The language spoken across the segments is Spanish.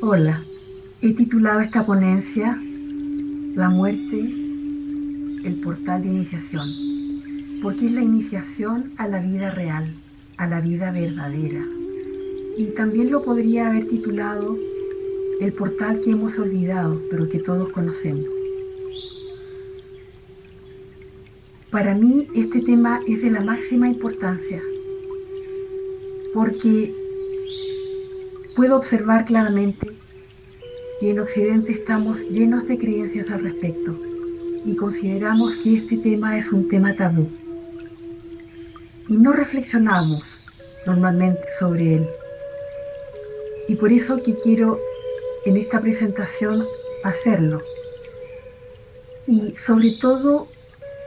Hola, he titulado esta ponencia La muerte, el portal de iniciación, porque es la iniciación a la vida real, a la vida verdadera. Y también lo podría haber titulado El portal que hemos olvidado, pero que todos conocemos. Para mí este tema es de la máxima importancia, porque puedo observar claramente que en Occidente estamos llenos de creencias al respecto y consideramos que este tema es un tema tabú. Y no reflexionamos normalmente sobre él. Y por eso que quiero en esta presentación hacerlo. Y sobre todo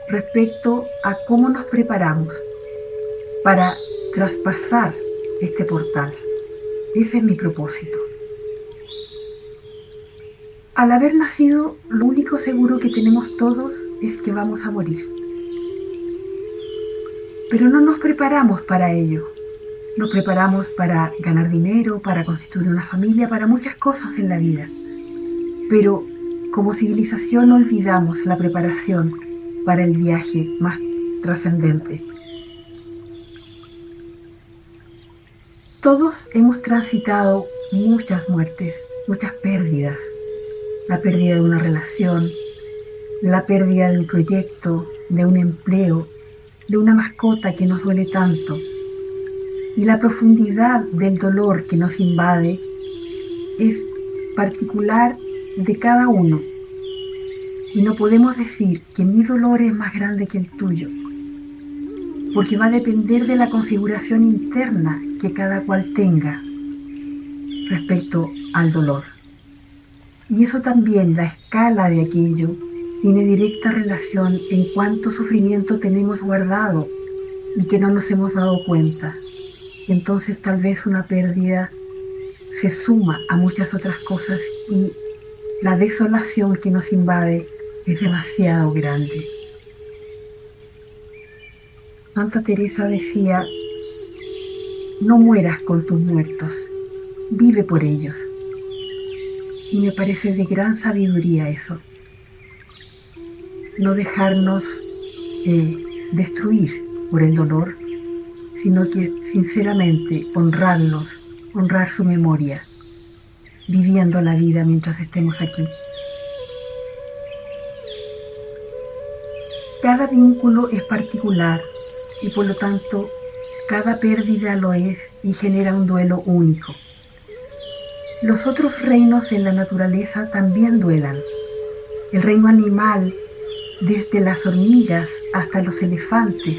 respecto a cómo nos preparamos para traspasar este portal. Ese es mi propósito. Al haber nacido, lo único seguro que tenemos todos es que vamos a morir. Pero no nos preparamos para ello. Nos preparamos para ganar dinero, para constituir una familia, para muchas cosas en la vida. Pero como civilización olvidamos la preparación para el viaje más trascendente. Todos hemos transitado muchas muertes, muchas pérdidas. La pérdida de una relación, la pérdida de un proyecto, de un empleo, de una mascota que nos duele tanto. Y la profundidad del dolor que nos invade es particular de cada uno. Y no podemos decir que mi dolor es más grande que el tuyo, porque va a depender de la configuración interna que cada cual tenga respecto al dolor. Y eso también, la escala de aquello, tiene directa relación en cuánto sufrimiento tenemos guardado y que no nos hemos dado cuenta. Entonces tal vez una pérdida se suma a muchas otras cosas y la desolación que nos invade es demasiado grande. Santa Teresa decía, no mueras con tus muertos, vive por ellos. Y me parece de gran sabiduría eso. No dejarnos destruir por el dolor, sino que sinceramente honrarlos, honrar su memoria, viviendo la vida mientras estemos aquí. Cada vínculo es particular y por lo tanto cada pérdida lo es y genera un duelo único. Los otros reinos en la naturaleza también duelan. El reino animal, desde las hormigas hasta los elefantes,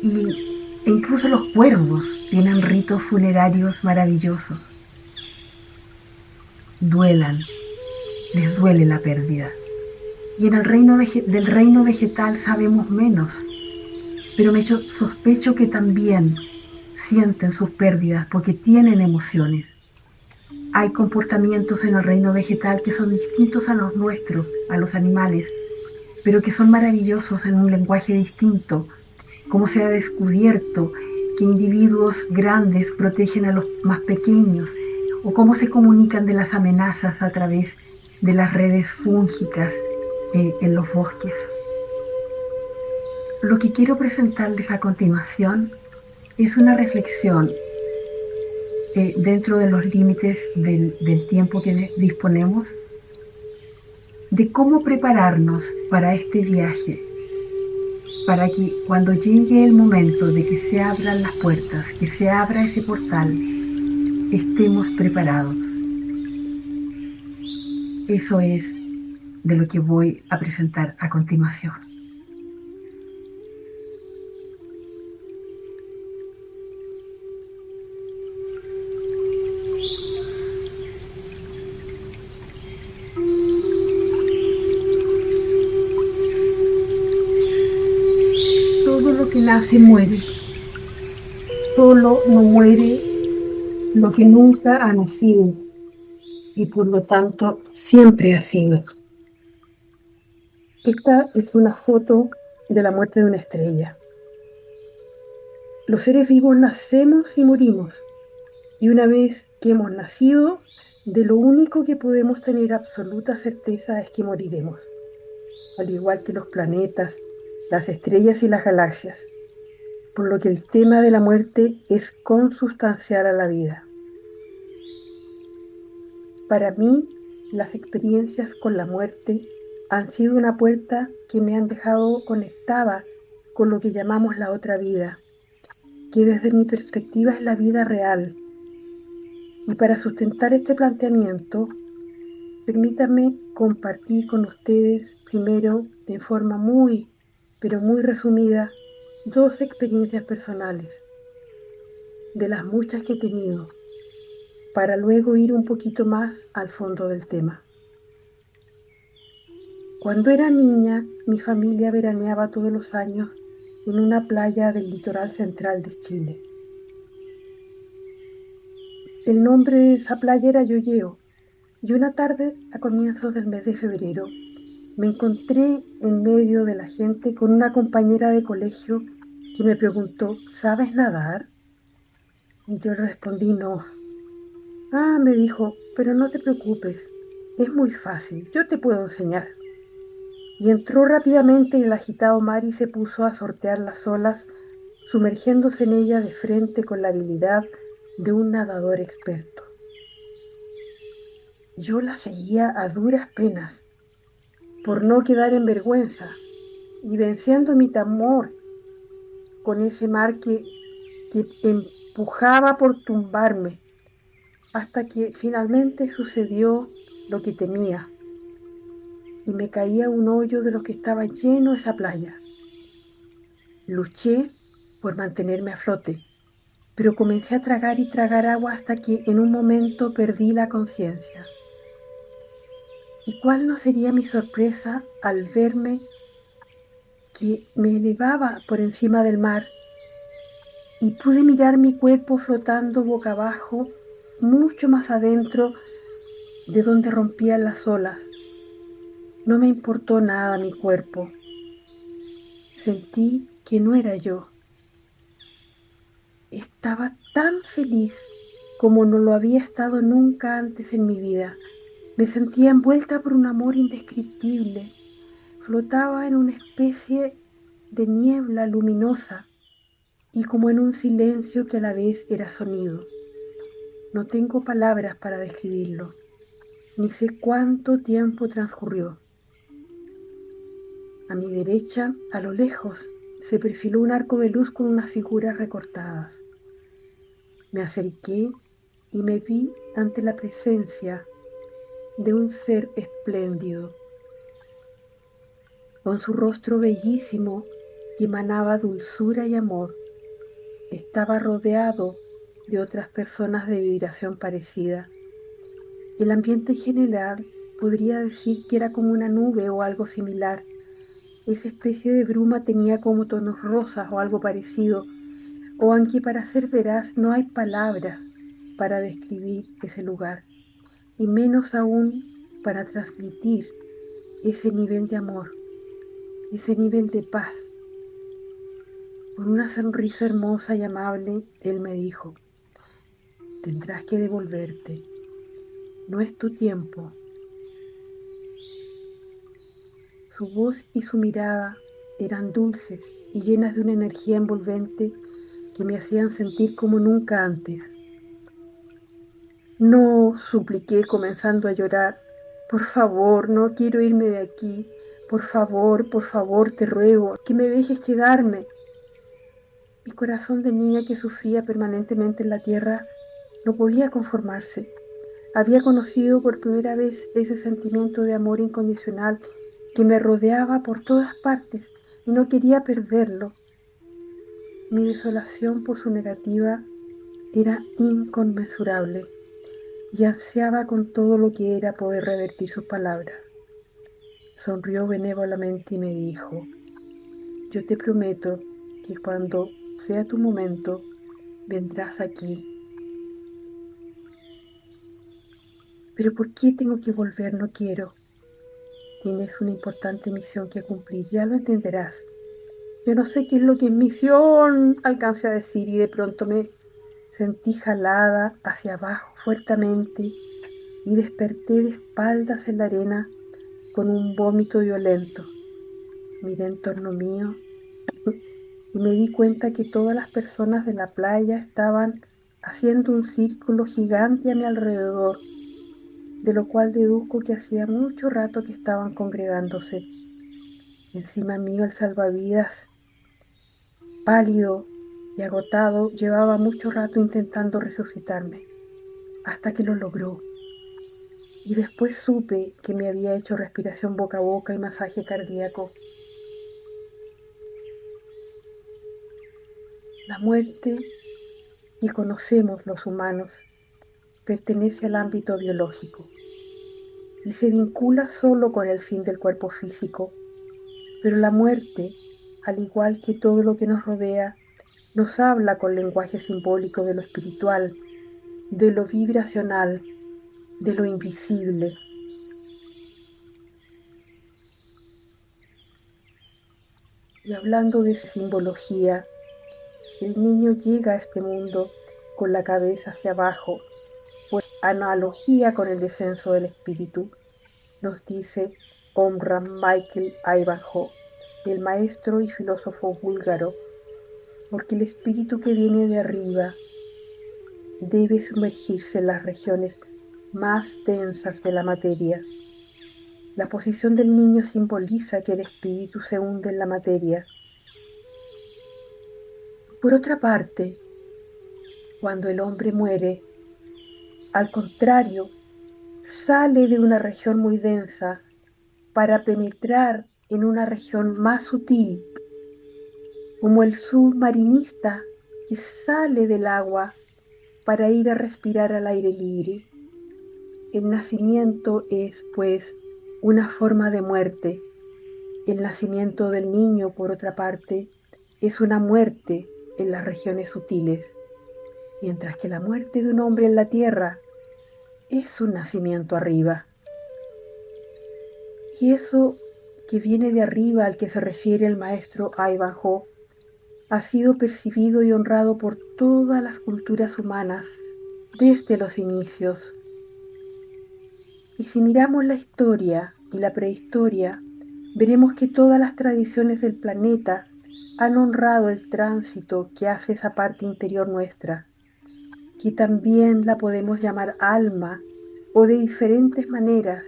e incluso los cuervos tienen ritos funerarios maravillosos. Duelan, les duele la pérdida. Y en el del reino vegetal sabemos menos, pero sospecho que también sienten sus pérdidas porque tienen emociones. Hay comportamientos en el reino vegetal que son distintos a los nuestros, a los animales, pero que son maravillosos en un lenguaje distinto, como se ha descubierto que individuos grandes protegen a los más pequeños, o cómo se comunican de las amenazas a través de las redes fúngicas en los bosques. Lo que quiero presentarles a continuación es una reflexión dentro de los límites del tiempo que disponemos, de cómo prepararnos para este viaje, para que cuando llegue el momento de que se abran las puertas, que se abra ese portal, estemos preparados. Eso es de lo que voy a presentar a continuación. Todo lo que nace muere, solo no muere lo que nunca ha nacido y por lo tanto siempre ha sido. Esta es una foto de la muerte de una estrella. Los seres vivos nacemos y morimos, y una vez que hemos nacido, de lo único que podemos tener absoluta certeza es que moriremos, al igual que los planetas, las estrellas y las galaxias, por lo que el tema de la muerte es consustancial a la vida. Para mí, las experiencias con la muerte han sido una puerta que me han dejado conectada con lo que llamamos la otra vida, que desde mi perspectiva es la vida real. Y para sustentar este planteamiento, permítanme compartir con ustedes primero, en forma muy, pero muy resumida, dos experiencias personales, de las muchas que he tenido, para luego ir un poquito más al fondo del tema. Cuando era niña, mi familia veraneaba todos los años en una playa del litoral central de Chile. El nombre de esa playa era Yoyeo, y una tarde, a comienzos del mes de febrero, me encontré en medio de la gente con una compañera de colegio que me preguntó, ¿sabes nadar? Y yo le respondí, no. Ah, me dijo, pero no te preocupes, es muy fácil, yo te puedo enseñar. Y entró rápidamente en el agitado mar y se puso a sortear las olas, sumergiéndose en ella de frente con la habilidad de un nadador experto. Yo la seguía a duras penas, por no quedar en vergüenza, y venciendo mi temor con ese mar que empujaba por tumbarme, hasta que finalmente sucedió lo que temía, y me caía un hoyo de los que estaba lleno esa playa. Luché por mantenerme a flote, pero comencé a tragar y tragar agua hasta que en un momento perdí la conciencia. ¿Y cuál no sería mi sorpresa al verme que me elevaba por encima del mar y pude mirar mi cuerpo flotando boca abajo, mucho más adentro de donde rompían las olas? No me importó nada mi cuerpo. Sentí que no era yo. Estaba tan feliz como no lo había estado nunca antes en mi vida. Me sentía envuelta por un amor indescriptible. Flotaba en una especie de niebla luminosa y como en un silencio que a la vez era sonido. No tengo palabras para describirlo, ni sé cuánto tiempo transcurrió. A mi derecha, a lo lejos, se perfiló un arco de luz con unas figuras recortadas. Me acerqué y me vi ante la presencia de un ser espléndido, con su rostro bellísimo que emanaba dulzura y amor. Estaba rodeado de otras personas de vibración parecida. El ambiente en general podría decir que era como una nube o algo similar. Esa especie de bruma tenía como tonos rosas o algo parecido, o aunque para ser veraz no hay palabras para describir ese lugar, y menos aún para transmitir ese nivel de amor, ese nivel de paz. Con una sonrisa hermosa y amable, él me dijo, tendrás que devolverte, no es tu tiempo. Su voz y su mirada eran dulces y llenas de una energía envolvente que me hacían sentir como nunca antes. No, supliqué comenzando a llorar. Por favor, no quiero irme de aquí. Por favor, te ruego que me dejes quedarme. Mi corazón de niña que sufría permanentemente en la tierra no podía conformarse. Había conocido por primera vez ese sentimiento de amor incondicional que me rodeaba por todas partes y no quería perderlo. Mi desolación por su negativa era inconmensurable y ansiaba con todo lo que era poder revertir sus palabras. Sonrió benévolamente y me dijo: yo te prometo que cuando sea tu momento, vendrás aquí. Pero ¿por qué tengo que volver? No quiero. Tienes una importante misión que cumplir, ya lo entenderás. Yo no sé qué es lo que es misión, alcancé a decir, y de pronto me sentí jalada hacia abajo fuertemente y desperté de espaldas en la arena con un vómito violento. Miré en torno mío y me di cuenta que todas las personas de la playa estaban haciendo un círculo gigante a mi alrededor, de lo cual deduzco que hacía mucho rato que estaban congregándose. Encima mío el salvavidas, pálido y agotado, llevaba mucho rato intentando resucitarme, hasta que lo logró. Y después supe que me había hecho respiración boca a boca y masaje cardíaco. La muerte que conocemos los humanos pertenece al ámbito biológico y se vincula solo con el fin del cuerpo físico, pero la muerte, al igual que todo lo que nos rodea, nos habla con lenguaje simbólico de lo espiritual, de lo vibracional, de lo invisible. Y hablando de simbología, el niño llega a este mundo con la cabeza hacia abajo, pues analogía con el descenso del espíritu, nos dice Omram Michael Ivanhoe, el maestro y filósofo búlgaro, porque el espíritu que viene de arriba debe sumergirse en las regiones más densas de la materia. La posición del niño simboliza que el espíritu se hunde en la materia. Por otra parte, cuando el hombre muere, al contrario, sale de una región muy densa para penetrar en una región más sutil, como el submarinista que sale del agua para ir a respirar al aire libre. El nacimiento es, pues, una forma de muerte. El nacimiento del niño, por otra parte, es una muerte en las regiones sutiles, mientras que la muerte de un hombre en la tierra es un nacimiento arriba. Y eso que viene de arriba al que se refiere el maestro Ivanhoe ha sido percibido y honrado por todas las culturas humanas desde los inicios. Y si miramos la historia y la prehistoria, veremos que todas las tradiciones del planeta han honrado el tránsito que hace esa parte interior nuestra, que también la podemos llamar alma o de diferentes maneras,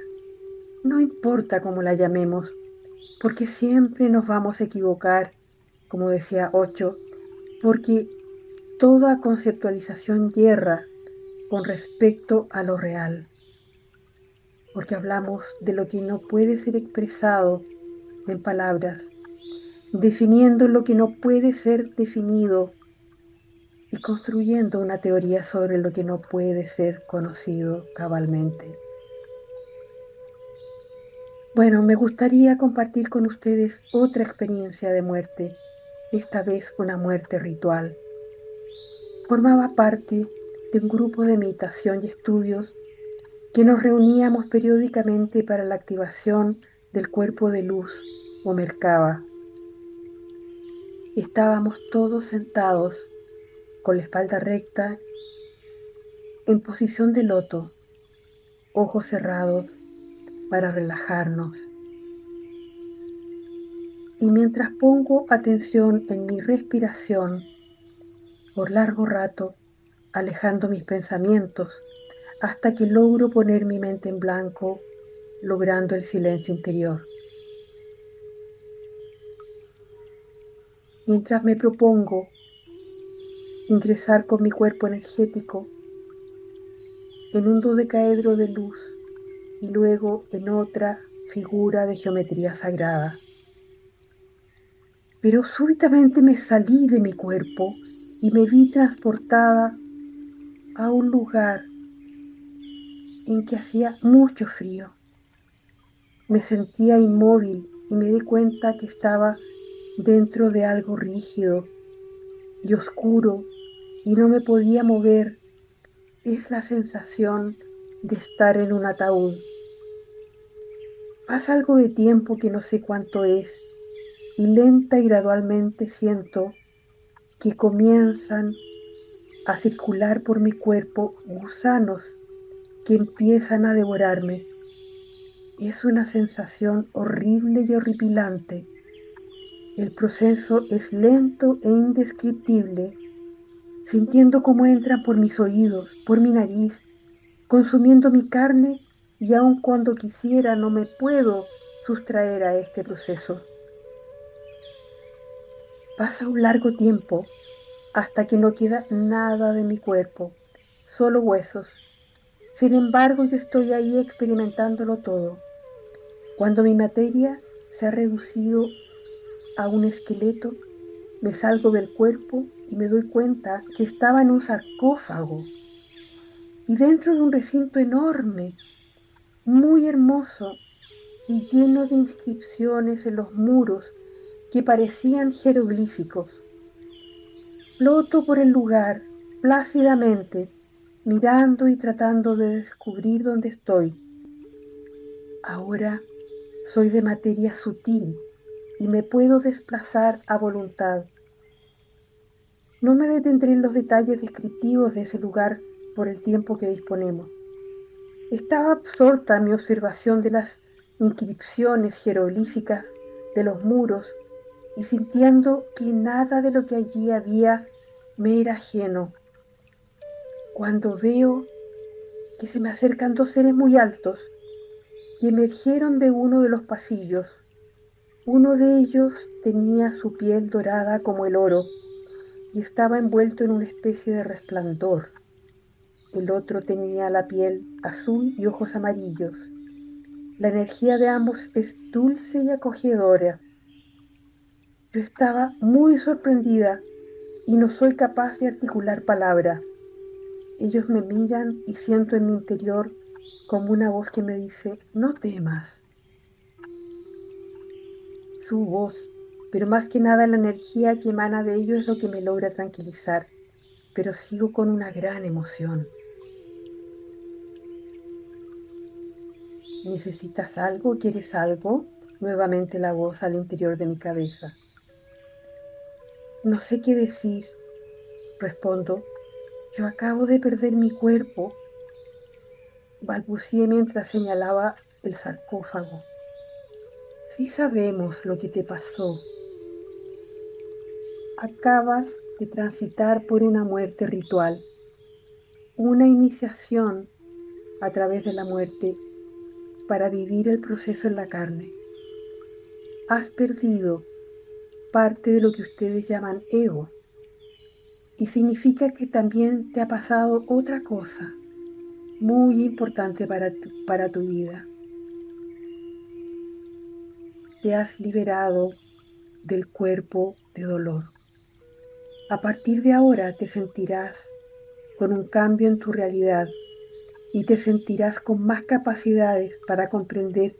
no importa cómo la llamemos, porque siempre nos vamos a equivocar, como decía Ocho, porque toda conceptualización yerra con respecto a lo real, porque hablamos de lo que no puede ser expresado en palabras, definiendo lo que no puede ser definido y construyendo una teoría sobre lo que no puede ser conocido cabalmente. Bueno, me gustaría compartir con ustedes otra experiencia de muerte, esta vez una muerte ritual. Formaba parte de un grupo de meditación y estudios que nos reuníamos periódicamente para la activación del cuerpo de luz o Merkaba. Estábamos todos sentados con la espalda recta en posición de loto, ojos cerrados para relajarnos. Y mientras pongo atención en mi respiración por largo rato, alejando mis pensamientos hasta que logro poner mi mente en blanco, logrando el silencio interior. Mientras me propongo ingresar con mi cuerpo energético en un dodecaedro de luz y luego en otra figura de geometría sagrada. Pero súbitamente me salí de mi cuerpo y me vi transportada a un lugar en que hacía mucho frío. Me sentía inmóvil y me di cuenta que estaba dentro de algo rígido y oscuro y no me podía mover. Es la sensación de estar en un ataúd. Pasa algo de tiempo que no sé cuánto es y lenta y gradualmente siento que comienzan a circular por mi cuerpo gusanos que empiezan a devorarme. Es una sensación horrible y horripilante. El proceso es lento e indescriptible, sintiendo cómo entran por mis oídos, por mi nariz, consumiendo mi carne y aun cuando quisiera no me puedo sustraer a este proceso. Pasa un largo tiempo hasta que no queda nada de mi cuerpo, solo huesos. Sin embargo, yo estoy ahí experimentándolo todo. Cuando mi materia se ha reducido a un esqueleto, me salgo del cuerpo y me doy cuenta que estaba en un sarcófago y dentro de un recinto enorme, muy hermoso y lleno de inscripciones en los muros que parecían jeroglíficos. Floto por el lugar plácidamente, mirando y tratando de descubrir dónde estoy. Ahora soy de materia sutil y me puedo desplazar a voluntad. No me detendré en los detalles descriptivos de ese lugar por el tiempo que disponemos. Estaba absorta en mi observación de las inscripciones jeroglíficas de los muros y sintiendo que nada de lo que allí había me era ajeno. Cuando veo que se me acercan dos seres muy altos que emergieron de uno de los pasillos. Uno de ellos tenía su piel dorada como el oro y estaba envuelto en una especie de resplandor. El otro tenía la piel azul y ojos amarillos. La energía de ambos es dulce y acogedora. Yo estaba muy sorprendida y no soy capaz de articular palabra. Ellos me miran y siento en mi interior como una voz que me dice, no temas. Su voz, pero más que nada la energía que emana de ellos es lo que me logra tranquilizar, pero sigo con una gran emoción. ¿Necesitas algo? ¿Quieres algo? Nuevamente la voz al interior de mi cabeza. No sé qué decir, respondo. Yo acabo de perder mi cuerpo, balbucié mientras señalaba el sarcófago. Sí sabemos lo que te pasó. Acabas de transitar por una muerte ritual, una iniciación a través de la muerte para vivir el proceso en la carne. Has perdido parte de lo que ustedes llaman ego y significa que también te ha pasado otra cosa muy importante para tu vida. Te has liberado del cuerpo de dolor. A partir de ahora te sentirás con un cambio en tu realidad y te sentirás con más capacidades para comprender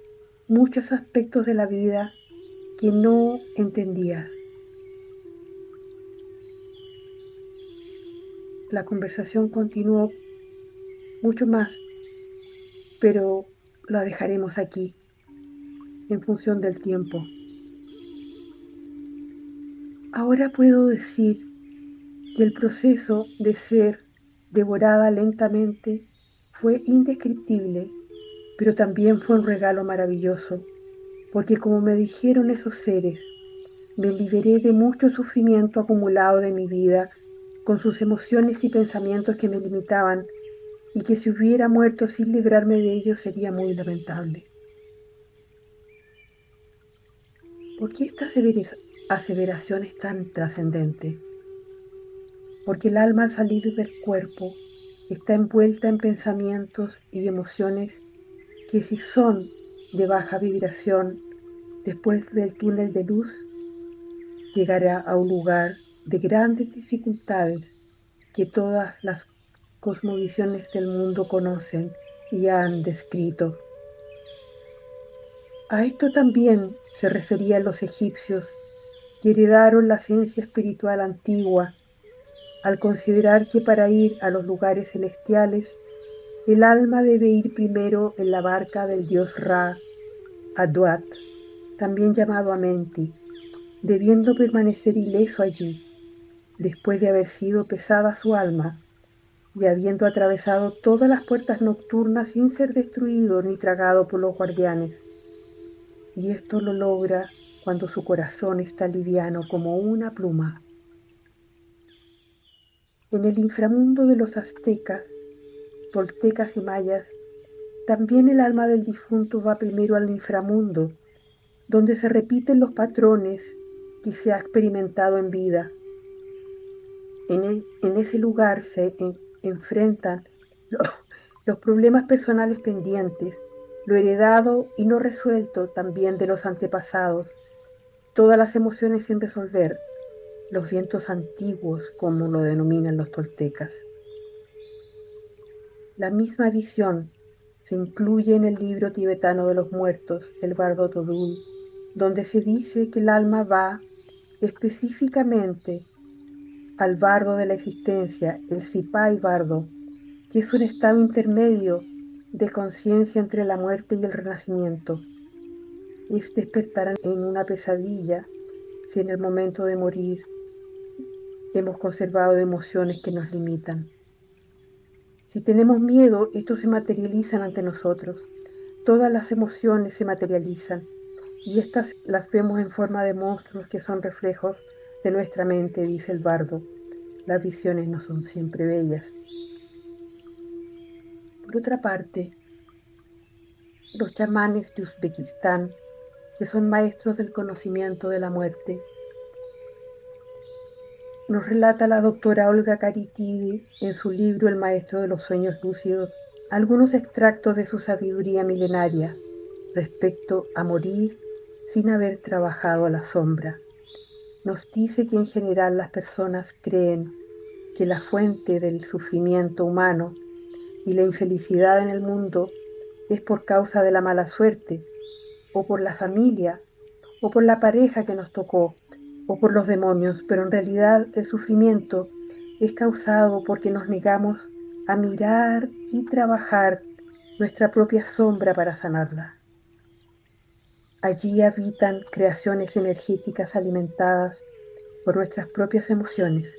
muchos aspectos de la vida que no entendías. La conversación continuó mucho más, pero la dejaremos aquí en función del tiempo. Ahora puedo decir que el proceso de ser devorada lentamente fue indescriptible, pero también fue un regalo maravilloso, porque como me dijeron esos seres, me liberé de mucho sufrimiento acumulado de mi vida, con sus emociones y pensamientos que me limitaban, y que si hubiera muerto sin librarme de ellos sería muy lamentable. ¿Por qué esta aseveración es tan trascendente? Porque el alma al salir del cuerpo está envuelta en pensamientos y emociones que si son de baja vibración, después del túnel de luz, llegará a un lugar de grandes dificultades que todas las cosmovisiones del mundo conocen y han descrito. A esto también se referían los egipcios, que heredaron la ciencia espiritual antigua, al considerar que para ir a los lugares celestiales, el alma debe ir primero en la barca del dios Ra, Aduat, también llamado Amenti, debiendo permanecer ileso allí, después de haber sido pesada su alma, y habiendo atravesado todas las puertas nocturnas sin ser destruido ni tragado por los guardianes. Y esto lo logra cuando su corazón está liviano como una pluma. En el inframundo de los aztecas, toltecas y mayas, también el alma del difunto va primero al inframundo, donde se repiten los patrones que se ha experimentado en vida. En ese lugar se enfrentan los, los problemas personales pendientes, lo heredado y no resuelto también de los antepasados, todas las emociones sin resolver, los vientos antiguos, como lo denominan los toltecas. La misma visión se incluye en el libro tibetano de los muertos, el Bardo Todul, donde se dice que el alma va específicamente al bardo de la existencia, el Sipai Bardo, que es un estado intermedio de conciencia entre la muerte y el renacimiento. Es despertar en una pesadilla si en el momento de morir hemos conservado emociones que nos limitan. Si tenemos miedo, estos se materializan ante nosotros. Todas las emociones se materializan y estas las vemos en forma de monstruos que son reflejos de nuestra mente, dice el bardo. Las visiones no son siempre bellas. Por otra parte, los chamanes de Uzbekistán, que son maestros del conocimiento de la muerte, nos relata la doctora Olga Caritidi en su libro El maestro de los sueños lúcidos, algunos extractos de su sabiduría milenaria respecto a morir sin haber trabajado a la sombra. Nos dice que en general las personas creen que la fuente del sufrimiento humano y la infelicidad en el mundo es por causa de la mala suerte, o por la familia, o por la pareja que nos tocó, o por los demonios, pero en realidad el sufrimiento es causado porque nos negamos a mirar y trabajar nuestra propia sombra para sanarla. Allí habitan creaciones energéticas alimentadas por nuestras propias emociones,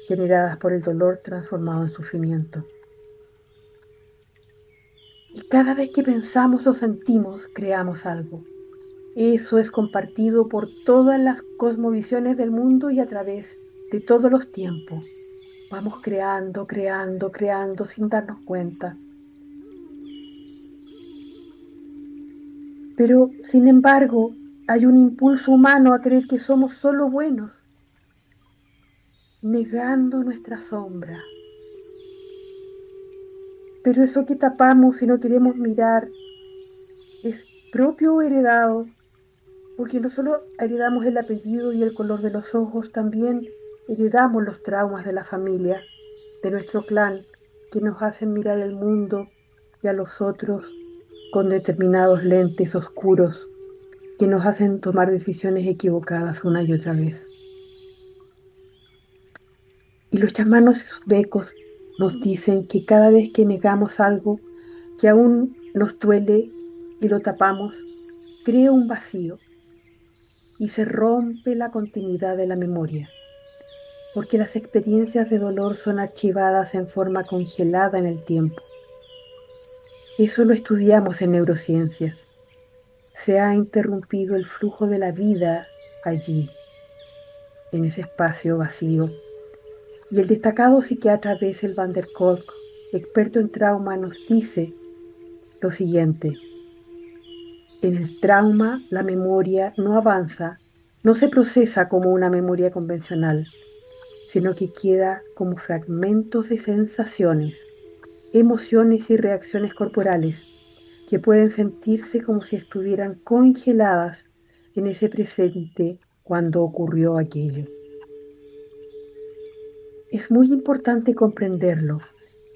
generadas por el dolor transformado en sufrimiento. Y cada vez que pensamos o sentimos, creamos algo. Eso es compartido por todas las cosmovisiones del mundo y a través de todos los tiempos. Vamos creando, creando, creando sin darnos cuenta. Pero, sin embargo, hay un impulso humano a creer que somos solo buenos, negando nuestra sombra. Pero eso que tapamos y no queremos mirar es propio o heredado, porque no solo heredamos el apellido y el color de los ojos, también heredamos los traumas de la familia, de nuestro clan, que nos hacen mirar el mundo y a los otros con determinados lentes oscuros, que nos hacen tomar decisiones equivocadas una y otra vez. Y los chamanos uzbecos nos dicen que cada vez que negamos algo que aún nos duele y lo tapamos, crea un vacío y se rompe la continuidad de la memoria, porque las experiencias de dolor son archivadas en forma congelada en el tiempo. Eso lo estudiamos en neurociencias. Se ha interrumpido el flujo de la vida allí, en ese espacio vacío. Y el destacado psiquiatra Bessel van der Kolk, experto en trauma, nos dice lo siguiente: en el trauma la memoria no avanza, no se procesa como una memoria convencional, sino que queda como fragmentos de sensaciones, emociones y reacciones corporales que pueden sentirse como si estuvieran congeladas en ese presente cuando ocurrió aquello. Es muy importante comprenderlo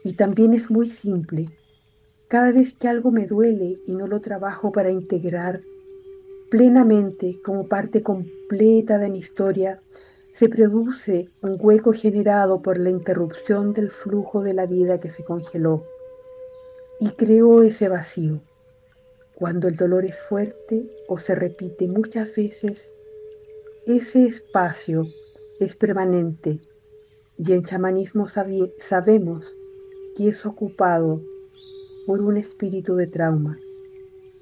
y también es muy simple. Cada vez que algo me duele y no lo trabajo para integrar plenamente como parte completa de mi historia, se produce un hueco generado por la interrupción del flujo de la vida que se congeló y creó ese vacío. Cuando el dolor es fuerte o se repite muchas veces, ese espacio es permanente y en chamanismo sabemos que es ocupado por un espíritu de trauma.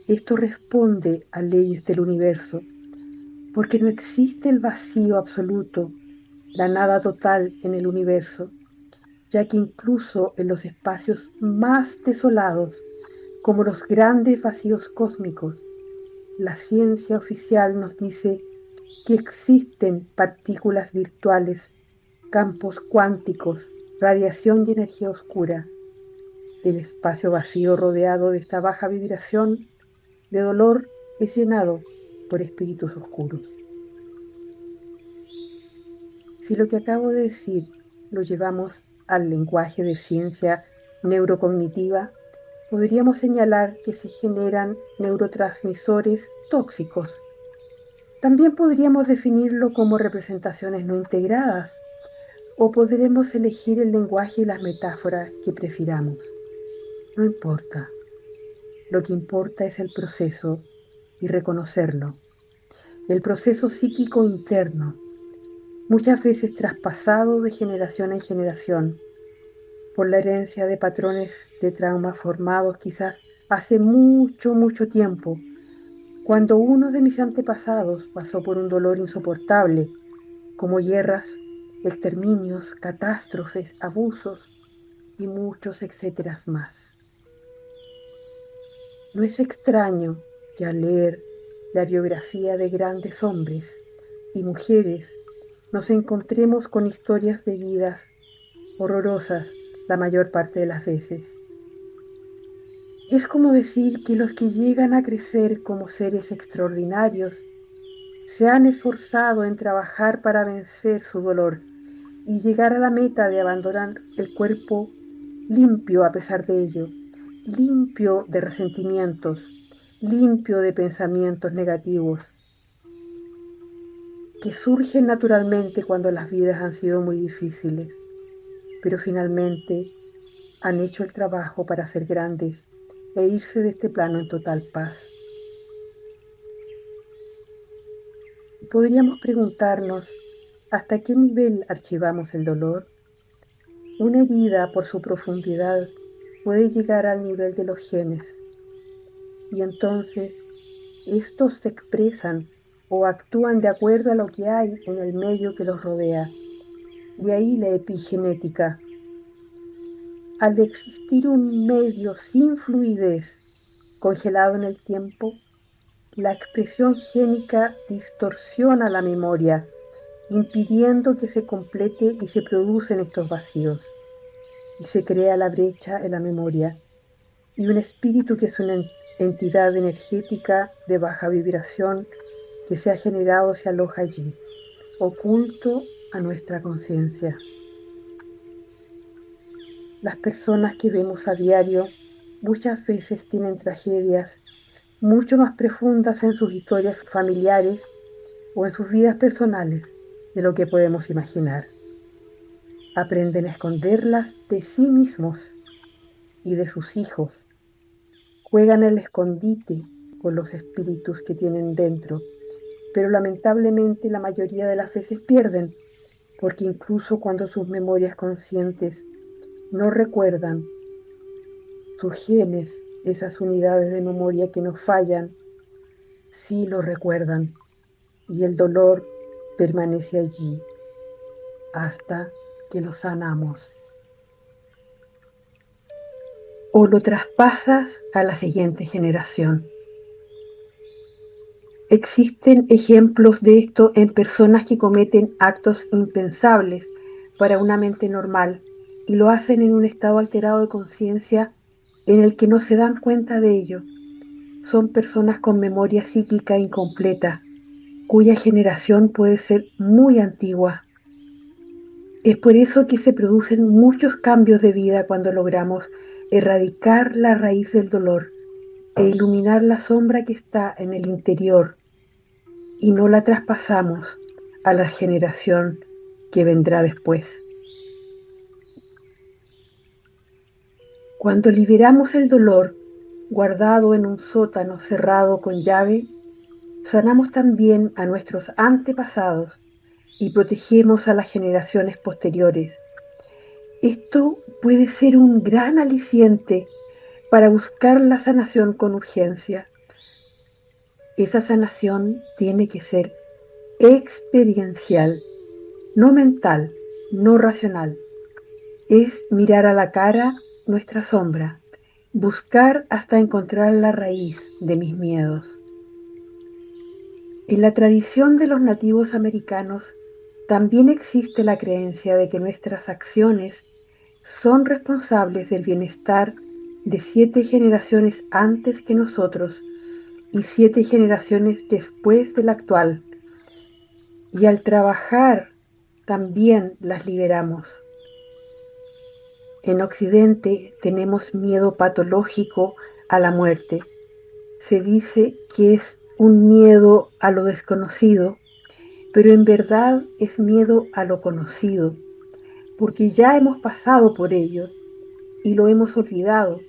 Esto responde a leyes del universo, porque no existe el vacío absoluto, la nada total en el universo, ya que incluso en los espacios más desolados, como los grandes vacíos cósmicos, la ciencia oficial nos dice que existen partículas virtuales, campos cuánticos, radiación y energía oscura. El espacio vacío rodeado de esta baja vibración de dolor es llenado por espíritus oscuros. Si lo que acabo de decir lo llevamos al lenguaje de ciencia neurocognitiva, podríamos señalar que se generan neurotransmisores tóxicos. También podríamos definirlo como representaciones no integradas, o podremos elegir el lenguaje y las metáforas que prefiramos. No importa. Lo que importa es el proceso y reconocerlo. El proceso psíquico interno, muchas veces traspasado de generación en generación, por la herencia de patrones de trauma formados quizás hace mucho, mucho tiempo, cuando uno de mis antepasados pasó por un dolor insoportable, como guerras, exterminios, catástrofes, abusos y muchos etcétera más. No es extraño que al leer la biografía de grandes hombres y mujeres nos encontremos con historias de vidas horrorosas la mayor parte de las veces. Es como decir que los que llegan a crecer como seres extraordinarios se han esforzado en trabajar para vencer su dolor y llegar a la meta de abandonar el cuerpo limpio a pesar de ello, limpio de resentimientos, limpio de pensamientos negativos, que surgen naturalmente cuando las vidas han sido muy difíciles, pero finalmente han hecho el trabajo para ser grandes e irse de este plano en total paz. Podríamos preguntarnos, ¿hasta qué nivel archivamos el dolor? Una herida, por su profundidad, puede llegar al nivel de los genes, y entonces estos se expresan o actúan de acuerdo a lo que hay en el medio que los rodea. De ahí la epigenética. Al existir un medio sin fluidez, congelado en el tiempo, la expresión génica distorsiona la memoria, impidiendo que se complete y se producen estos vacíos. Y se crea la brecha en la memoria. Y un espíritu que es una entidad energética de baja vibración que se ha generado se aloja allí, oculto a nuestra conciencia. Las personas que vemos a diario muchas veces tienen tragedias mucho más profundas en sus historias familiares o en sus vidas personales de lo que podemos imaginar. Aprenden a esconderlas de sí mismos y de sus hijos. Juegan el escondite con los espíritus que tienen dentro, pero lamentablemente la mayoría de las veces pierden, porque incluso cuando sus memorias conscientes no recuerdan, sus genes, esas unidades de memoria que nos fallan, sí lo recuerdan, y el dolor permanece allí hasta que lo sanamos. O lo traspasas a la siguiente generación. Existen ejemplos de esto en personas que cometen actos impensables para una mente normal, y lo hacen en un estado alterado de conciencia en el que no se dan cuenta de ello. Son personas con memoria psíquica incompleta, cuya generación puede ser muy antigua. Es por eso que se producen muchos cambios de vida cuando logramos erradicar la raíz del dolor e iluminar la sombra que está en el interior y no la traspasamos a la generación que vendrá después. Cuando liberamos el dolor guardado en un sótano cerrado con llave, sanamos también a nuestros antepasados y protegemos a las generaciones posteriores. Esto puede ser un gran aliciente para buscar la sanación con urgencia. Esa sanación tiene que ser experiencial, no mental, no racional. Es mirar a la cara nuestra sombra, buscar hasta encontrar la raíz de mis miedos. En la tradición de los nativos americanos también existe la creencia de que nuestras acciones son responsables del bienestar de 7 generaciones antes que nosotros y 7 generaciones después de la actual. Y al trabajar también las liberamos. En Occidente tenemos miedo patológico a la muerte. Se dice que es un miedo a lo desconocido, pero en verdad es miedo a lo conocido, porque ya hemos pasado por ello y lo hemos olvidado.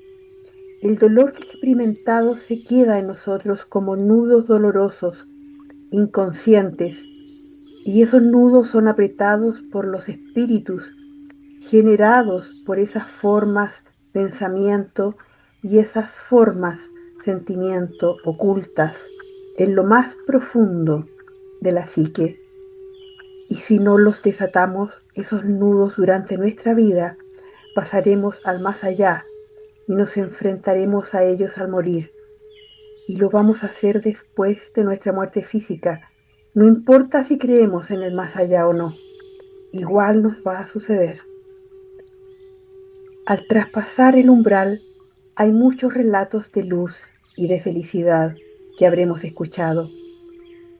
El dolor que he experimentado se queda en nosotros como nudos dolorosos, inconscientes, y esos nudos son apretados por los espíritus generados por esas formas pensamiento y esas formas sentimiento ocultas en lo más profundo de la psique. Y si no los desatamos, esos nudos durante nuestra vida, pasaremos al más allá y nos enfrentaremos a ellos al morir. Y lo vamos a hacer después de nuestra muerte física. No importa si creemos en el más allá o no, igual nos va a suceder. Al traspasar el umbral, hay muchos relatos de luz y de felicidad que habremos escuchado.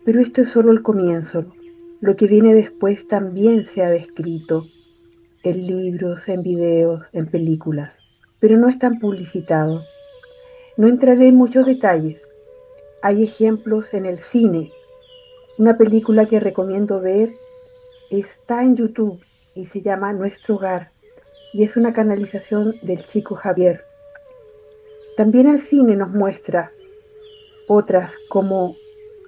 Pero esto es solo el comienzo. Lo que viene después también se ha descrito en libros, en videos, en películas, pero no es tan publicitado. No entraré en muchos detalles. Hay ejemplos en el cine. Una película que recomiendo ver está en YouTube y se llama Nuestro Hogar y es una canalización del chico Javier. También el cine nos muestra otras como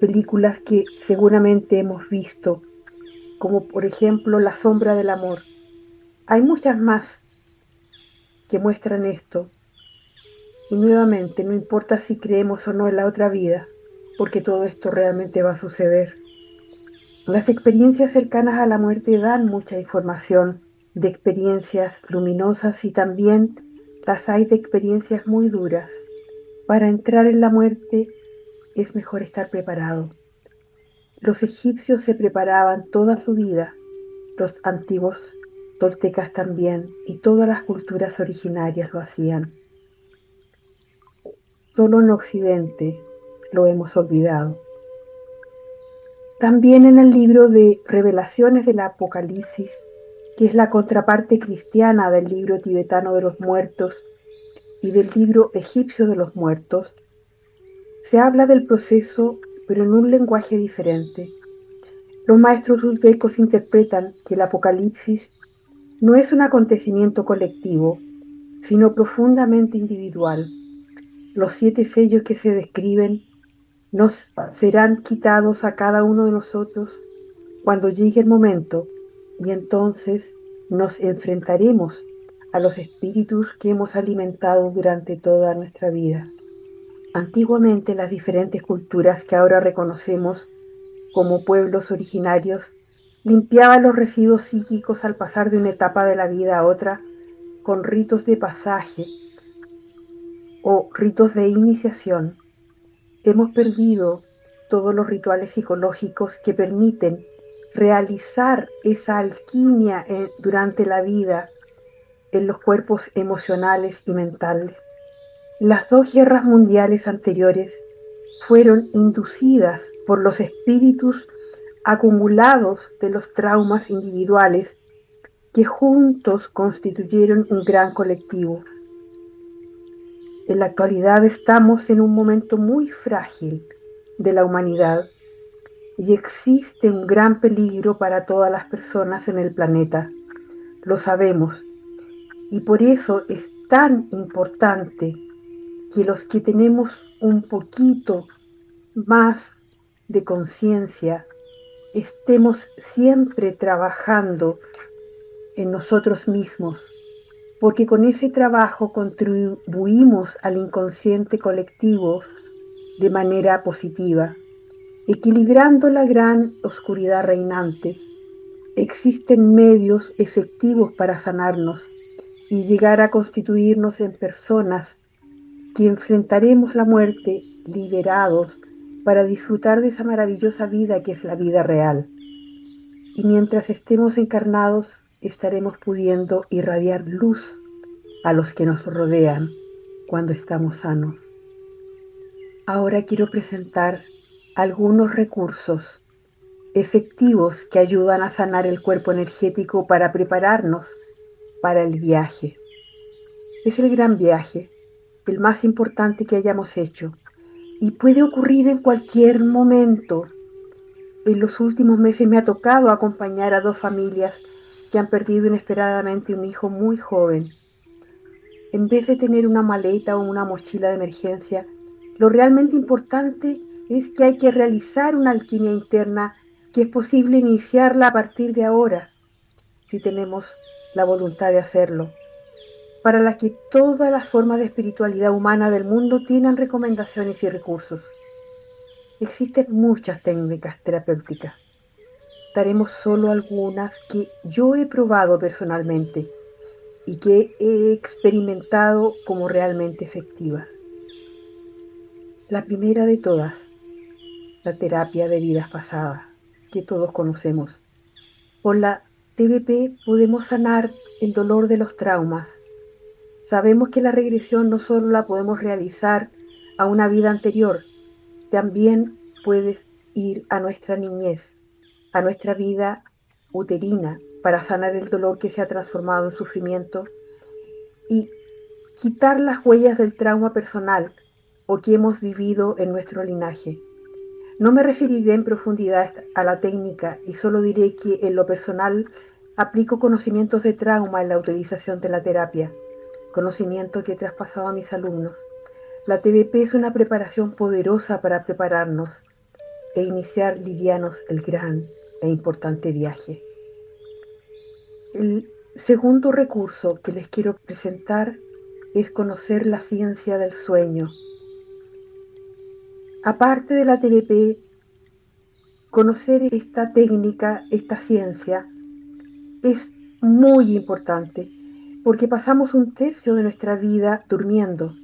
películas que seguramente hemos visto, como por ejemplo La sombra del amor. Hay muchas más que muestran esto. Y nuevamente, no importa si creemos o no en la otra vida, porque todo esto realmente va a suceder. Las experiencias cercanas a la muerte dan mucha información de experiencias luminosas y también las hay de experiencias muy duras. Para entrar en la muerte es mejor estar preparado. Los egipcios se preparaban toda su vida, los antiguos toltecas también, y todas las culturas originarias lo hacían. Solo en Occidente lo hemos olvidado. También en el libro de Revelaciones del Apocalipsis, que es la contraparte cristiana del libro tibetano de los muertos y del libro egipcio de los muertos, se habla del proceso, pero en un lenguaje diferente. Los maestros uzbecos interpretan que el Apocalipsis no es un acontecimiento colectivo, sino profundamente individual. Los 7 sellos que se describen nos serán quitados a cada uno de nosotros cuando llegue el momento, y entonces nos enfrentaremos a los espíritus que hemos alimentado durante toda nuestra vida. Antiguamente las diferentes culturas que ahora reconocemos como pueblos originarios limpiaban los residuos psíquicos al pasar de una etapa de la vida a otra con ritos de pasaje o ritos de iniciación. Hemos perdido todos los rituales psicológicos que permiten realizar esa alquimia durante la vida en los cuerpos emocionales y mentales. Las dos guerras mundiales anteriores fueron inducidas por los espíritus acumulados de los traumas individuales que juntos constituyeron un gran colectivo. En la actualidad estamos en un momento muy frágil de la humanidad y existe un gran peligro para todas las personas en el planeta. Lo sabemos y por eso es tan importante que los que tenemos un poquito más de conciencia estemos siempre trabajando en nosotros mismos, porque con ese trabajo contribuimos al inconsciente colectivo de manera positiva, equilibrando la gran oscuridad reinante. Existen medios efectivos para sanarnos y llegar a constituirnos en personas que enfrentaremos la muerte liberados para disfrutar de esa maravillosa vida que es la vida real. Y mientras estemos encarnados, estaremos pudiendo irradiar luz a los que nos rodean cuando estamos sanos. Ahora quiero presentar algunos recursos efectivos que ayudan a sanar el cuerpo energético para prepararnos para el viaje. Es el gran viaje, el más importante que hayamos hecho, y puede ocurrir en cualquier momento. En los últimos meses me ha tocado acompañar a dos familias que han perdido inesperadamente un hijo muy joven. En vez de tener una maleta o una mochila de emergencia, lo realmente importante es que hay que realizar una alquimia interna que es posible iniciarla a partir de ahora, si tenemos la voluntad de hacerlo, para la que todas las formas de espiritualidad humana del mundo tienen recomendaciones y recursos. Existen muchas técnicas terapéuticas. Daremos solo algunas que yo he probado personalmente y que he experimentado como realmente efectivas. La primera de todas, la terapia de vidas pasadas, que todos conocemos. Por la TBP podemos sanar el dolor de los traumas. Sabemos que la regresión no solo la podemos realizar a una vida anterior, también puede ir a nuestra niñez, a nuestra vida uterina, para sanar el dolor que se ha transformado en sufrimiento y quitar las huellas del trauma personal o que hemos vivido en nuestro linaje. No me referiré en profundidad a la técnica y solo diré que en lo personal aplico conocimientos de trauma en la utilización de la terapia, conocimiento que he traspasado a mis alumnos. La TBP es una preparación poderosa para prepararnos e iniciar livianos el gran e importante viaje. El segundo recurso que les quiero presentar es conocer la ciencia del sueño. Aparte de la TBP, conocer esta técnica, esta ciencia, es muy importante porque pasamos un tercio de nuestra vida durmiendo.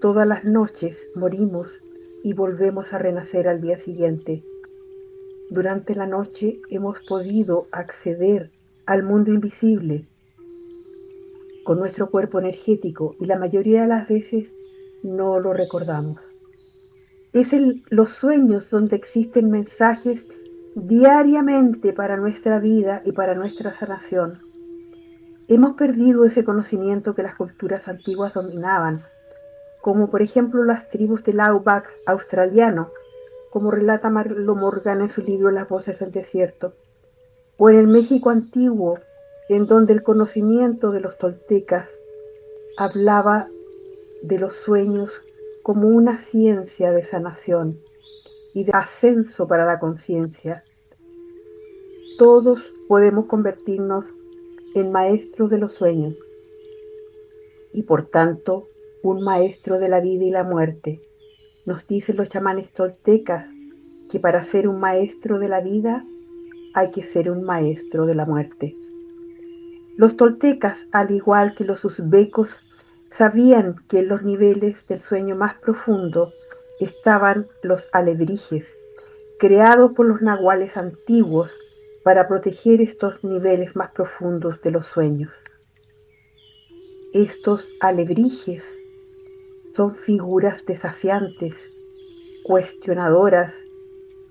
Todas las noches morimos y volvemos a renacer al día siguiente. Durante la noche hemos podido acceder al mundo invisible con nuestro cuerpo energético y la mayoría de las veces no lo recordamos. Es en los sueños donde existen mensajes diariamente para nuestra vida y para nuestra sanación. Hemos perdido ese conocimiento que las culturas antiguas dominaban, como por ejemplo las tribus del Outback australiano, como relata Marlo Morgan en su libro Las voces del desierto, o en el México antiguo, en donde el conocimiento de los toltecas hablaba de los sueños como una ciencia de sanación y de ascenso para la conciencia. Todos podemos convertirnos en maestros de los sueños y por tanto un maestro de la vida y la muerte. Nos dicen los chamanes toltecas que para ser un maestro de la vida hay que ser un maestro de la muerte. Los toltecas, al igual que los uzbecos, sabían que en los niveles del sueño más profundo estaban los alebrijes, creados por los nahuales antiguos para proteger estos niveles más profundos de los sueños. Estos alebrijes son figuras desafiantes, cuestionadoras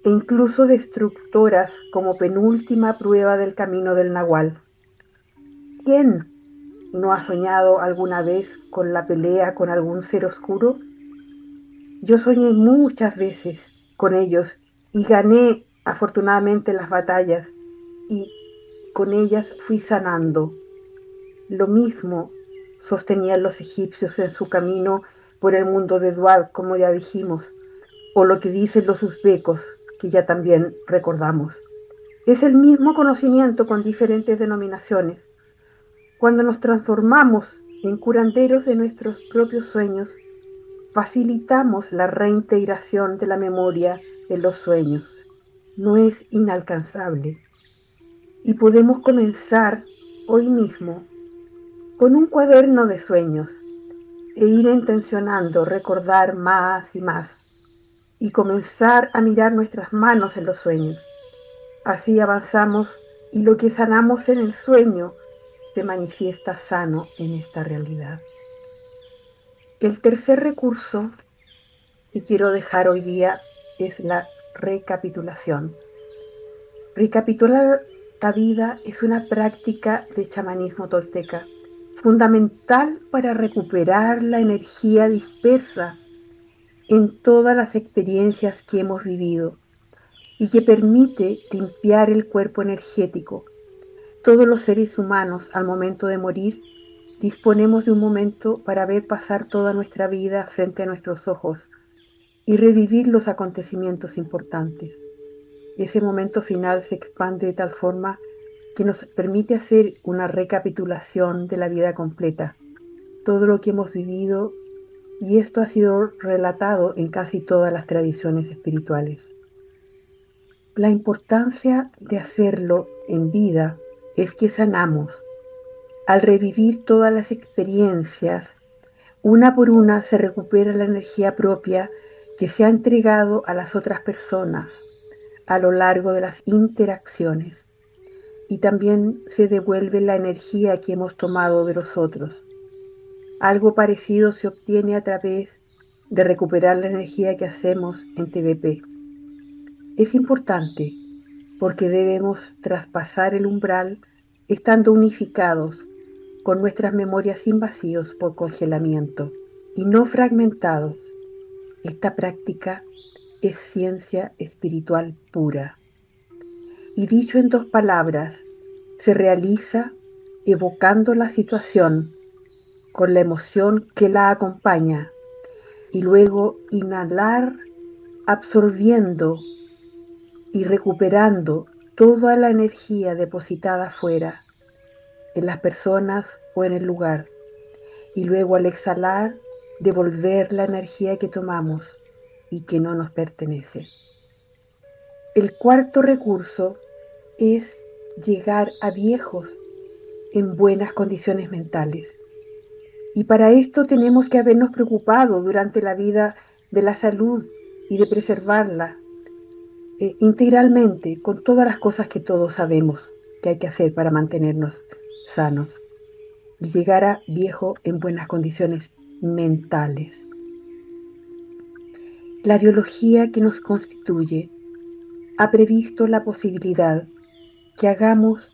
e incluso destructoras como penúltima prueba del camino del Nahual. ¿Quién no ha soñado alguna vez con la pelea con algún ser oscuro? Yo soñé muchas veces con ellos y gané afortunadamente las batallas y con ellas fui sanando. Lo mismo sostenían los egipcios en su camino por el mundo de Dual, como ya dijimos, o lo que dicen los uzbecos, que ya también recordamos. Es el mismo conocimiento con diferentes denominaciones. Cuando nos transformamos en curanderos de nuestros propios sueños, facilitamos la reintegración de la memoria en los sueños. No es inalcanzable. Y podemos comenzar hoy mismo con un cuaderno de sueños e ir intencionando recordar más y más y comenzar a mirar nuestras manos en los sueños. Así avanzamos y lo que sanamos en el sueño se manifiesta sano en esta realidad. El tercer recurso que quiero dejar hoy día es la recapitulación. Recapitular la vida es una práctica de chamanismo tolteca, fundamental para recuperar la energía dispersa en todas las experiencias que hemos vivido y que permite limpiar el cuerpo energético. Todos los seres humanos, al momento de morir, disponemos de un momento para ver pasar toda nuestra vida frente a nuestros ojos y revivir los acontecimientos importantes. Ese momento final se expande de tal forma que nos permite hacer una recapitulación de la vida completa, todo lo que hemos vivido, y esto ha sido relatado en casi todas las tradiciones espirituales. La importancia de hacerlo en vida es que sanamos. Al revivir todas las experiencias, una por una se recupera la energía propia que se ha entregado a las otras personas a lo largo de las interacciones, y también se devuelve la energía que hemos tomado de los otros. Algo parecido se obtiene a través de recuperar la energía que hacemos en TVP. Es importante porque debemos traspasar el umbral estando unificados con nuestras memorias sin vacíos por congelamiento y no fragmentados. Esta práctica es ciencia espiritual pura. Y dicho en 2 palabras, se realiza evocando la situación con la emoción que la acompaña y luego inhalar absorbiendo y recuperando toda la energía depositada afuera, en las personas o en el lugar, y luego al exhalar devolver la energía que tomamos y que no nos pertenece. El cuarto recurso es llegar a viejos en buenas condiciones mentales. Y para esto tenemos que habernos preocupado durante la vida de la salud y de preservarla integralmente con todas las cosas que todos sabemos que hay que hacer para mantenernos sanos y llegar a viejo en buenas condiciones mentales. La biología que nos constituye ha previsto la posibilidad que hagamos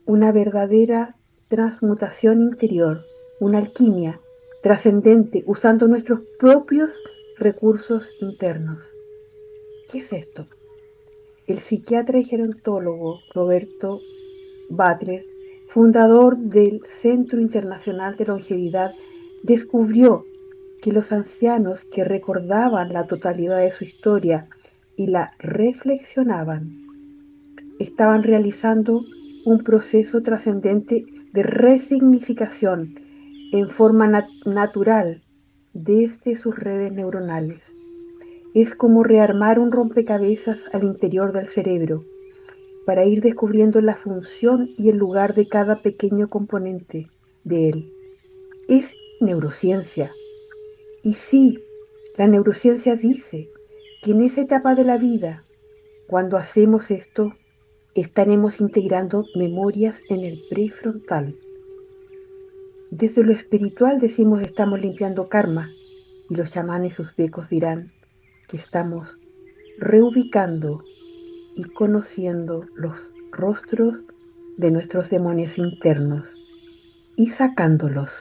una verdadera transmutación interior, una alquimia trascendente usando nuestros propios recursos internos. ¿Qué es esto? El psiquiatra y gerontólogo Roberto Butler, fundador del Centro Internacional de Longevidad, descubrió que los ancianos que recordaban la totalidad de su historia y la reflexionaban, estaban realizando un proceso trascendente de resignificación en forma natural desde sus redes neuronales. Es como rearmar un rompecabezas al interior del cerebro para ir descubriendo la función y el lugar de cada pequeño componente de él. Es neurociencia. Y sí, la neurociencia dice que en esa etapa de la vida, cuando hacemos esto, estaremos integrando memorias en el prefrontal. Desde lo espiritual decimos estamos limpiando karma y los chamanes uzbecos dirán que estamos reubicando y conociendo los rostros de nuestros demonios internos y sacándolos.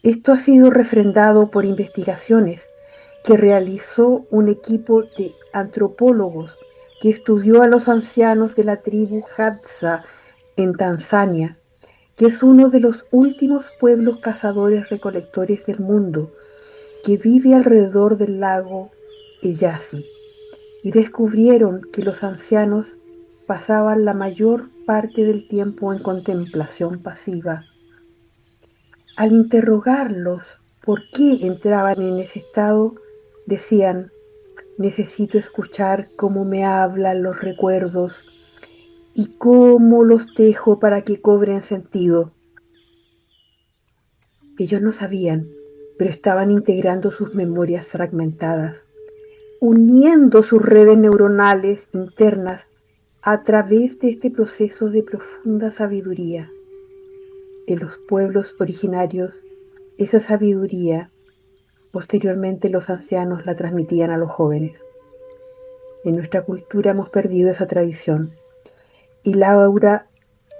Esto ha sido refrendado por investigaciones que realizó un equipo de antropólogos que estudió a los ancianos de la tribu Hadza en Tanzania, que es uno de los últimos pueblos cazadores-recolectores del mundo, que vive alrededor del lago Eyasi, y descubrieron que los ancianos pasaban la mayor parte del tiempo en contemplación pasiva. Al interrogarlos por qué entraban en ese estado, decían: necesito escuchar cómo me hablan los recuerdos y cómo los tejo para que cobren sentido. Ellos no sabían, pero estaban integrando sus memorias fragmentadas, uniendo sus redes neuronales internas a través de este proceso de profunda sabiduría. En los pueblos originarios, esa sabiduría, posteriormente los ancianos la transmitían a los jóvenes. En nuestra cultura hemos perdido esa tradición. Y Laura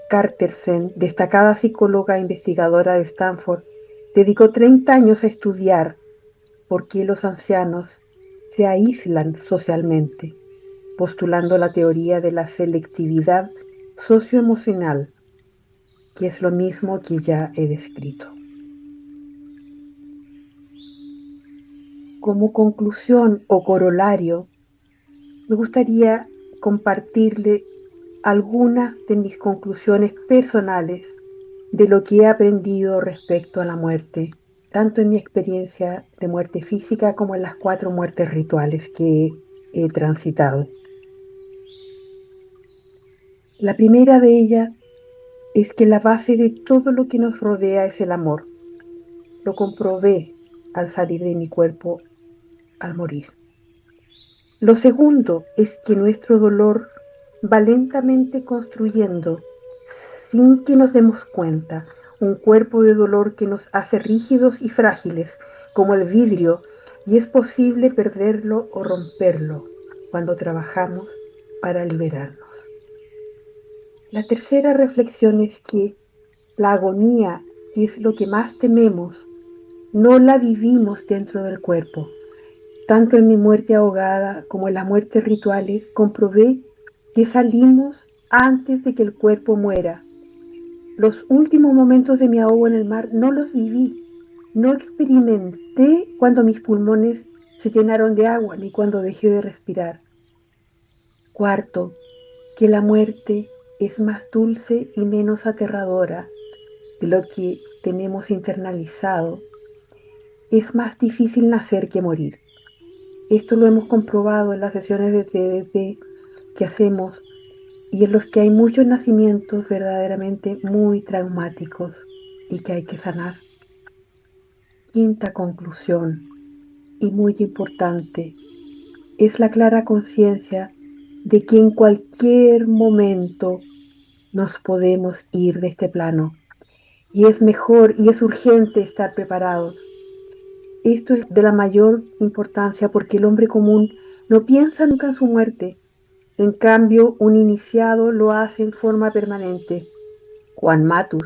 Cartersen, destacada psicóloga e investigadora de Stanford, dedicó 30 años a estudiar por qué los ancianos se aíslan socialmente, postulando la teoría de la selectividad socioemocional, que es lo mismo que ya he descrito. Como conclusión o corolario, me gustaría compartirle algunas de mis conclusiones personales de lo que he aprendido respecto a la muerte, tanto en mi experiencia de muerte física como en las 4 muertes rituales que he transitado. La primera de ellas es que la base de todo lo que nos rodea es el amor. Lo comprobé al salir de mi cuerpo al morir. Lo segundo es que nuestro dolor va lentamente construyendo, sin que nos demos cuenta, un cuerpo de dolor que nos hace rígidos y frágiles, como el vidrio, y es posible perderlo o romperlo cuando trabajamos para liberarnos. La tercera reflexión es que la agonía, que es lo que más tememos, no la vivimos dentro del cuerpo. Tanto en mi muerte ahogada como en las muertes rituales, comprobé que salimos antes de que el cuerpo muera. Los últimos momentos de mi ahogo en el mar no los viví, no experimenté cuando mis pulmones se llenaron de agua ni cuando dejé de respirar. Cuarto, que la muerte es más dulce y menos aterradora de lo que tenemos internalizado. Es más difícil nacer que morir. Esto lo hemos comprobado en las sesiones de TDT que hacemos y en los que hay muchos nacimientos verdaderamente muy traumáticos y que hay que sanar. Quinta conclusión, y muy importante, es la clara conciencia de que en cualquier momento nos podemos ir de este plano y es mejor y es urgente estar preparados. Esto es de la mayor importancia porque el hombre común no piensa nunca en su muerte. En cambio, un iniciado lo hace en forma permanente. Juan Matus,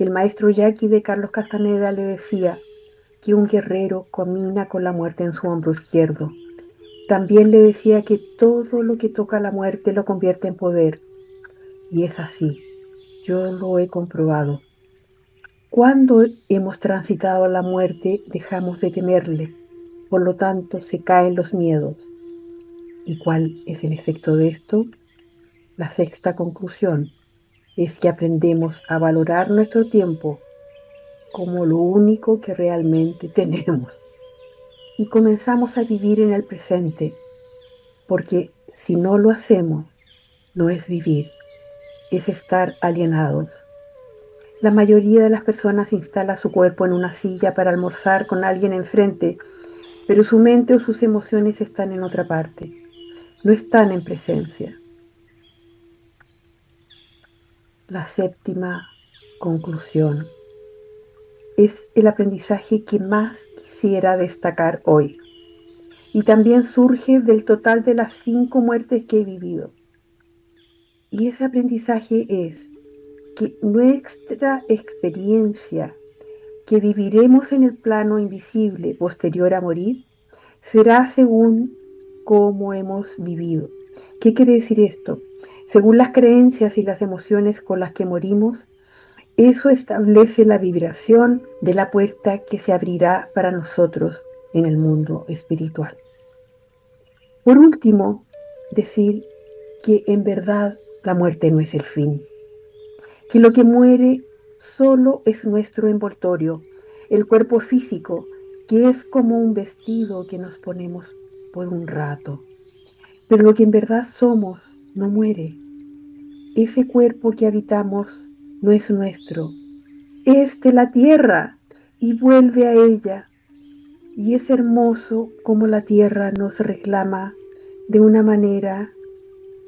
el maestro yaqui de Carlos Castaneda, le decía que un guerrero camina con la muerte en su hombro izquierdo. También le decía que todo lo que toca la muerte lo convierte en poder. Y es así. Yo lo he comprobado. Cuando hemos transitado a la muerte, dejamos de temerle. Por lo tanto, se caen los miedos. ¿Y cuál es el efecto de esto? La sexta conclusión es que aprendemos a valorar nuestro tiempo como lo único que realmente tenemos. Y comenzamos a vivir en el presente, porque si no lo hacemos, no es vivir, es estar alienados. La mayoría de las personas instala su cuerpo en una silla para almorzar con alguien enfrente, pero su mente o sus emociones están en otra parte, no están en presencia. La séptima conclusión, es el aprendizaje que más quisiera destacar hoy. Y también surge del total de las 5 muertes que he vivido. Y ese aprendizaje es que nuestra experiencia que viviremos en el plano invisible posterior a morir será según cómo hemos vivido. ¿Qué quiere decir esto? Según las creencias y las emociones con las que morimos, eso establece la vibración de la puerta que se abrirá para nosotros en el mundo espiritual. Por último, decir que en verdad la muerte no es el fin, que lo que muere solo es nuestro envoltorio, el cuerpo físico, que es como un vestido que nos ponemos por un rato. Pero lo que en verdad somos no muere. Ese cuerpo que habitamos no es nuestro, es de la tierra y vuelve a ella. Y es hermoso como la tierra nos reclama de una manera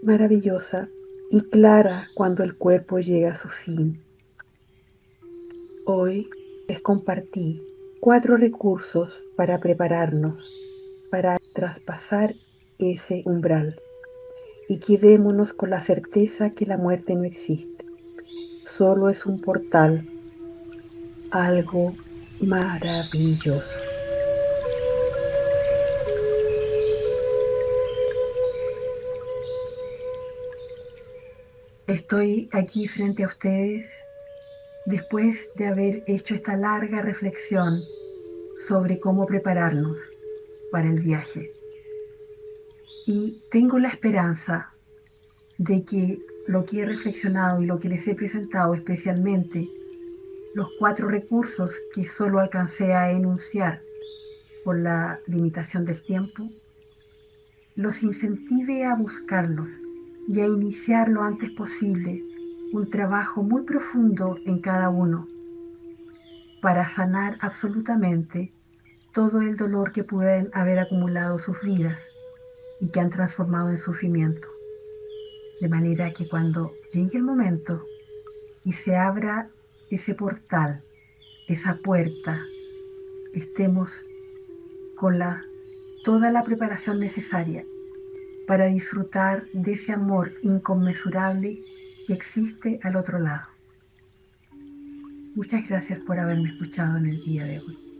maravillosa y clara cuando el cuerpo llega a su fin. Hoy les compartí 4 recursos para prepararnos, para traspasar ese umbral y quedémonos con la certeza que la muerte no existe, solo es un portal, algo maravilloso. Estoy aquí frente a ustedes después de haber hecho esta larga reflexión sobre cómo prepararnos para el viaje. Y tengo la esperanza de que lo que he reflexionado y lo que les he presentado, especialmente los 4 recursos que solo alcancé a enunciar por la limitación del tiempo, los incentive a buscarlos y a iniciar lo antes posible un trabajo muy profundo en cada uno para sanar absolutamente todo el dolor que pueden haber acumulado sus vidas y que han transformado en sufrimiento. De manera que cuando llegue el momento y se abra ese portal, esa puerta, estemos con toda la preparación necesaria para disfrutar de ese amor inconmensurable que existe al otro lado. Muchas gracias por haberme escuchado en el día de hoy.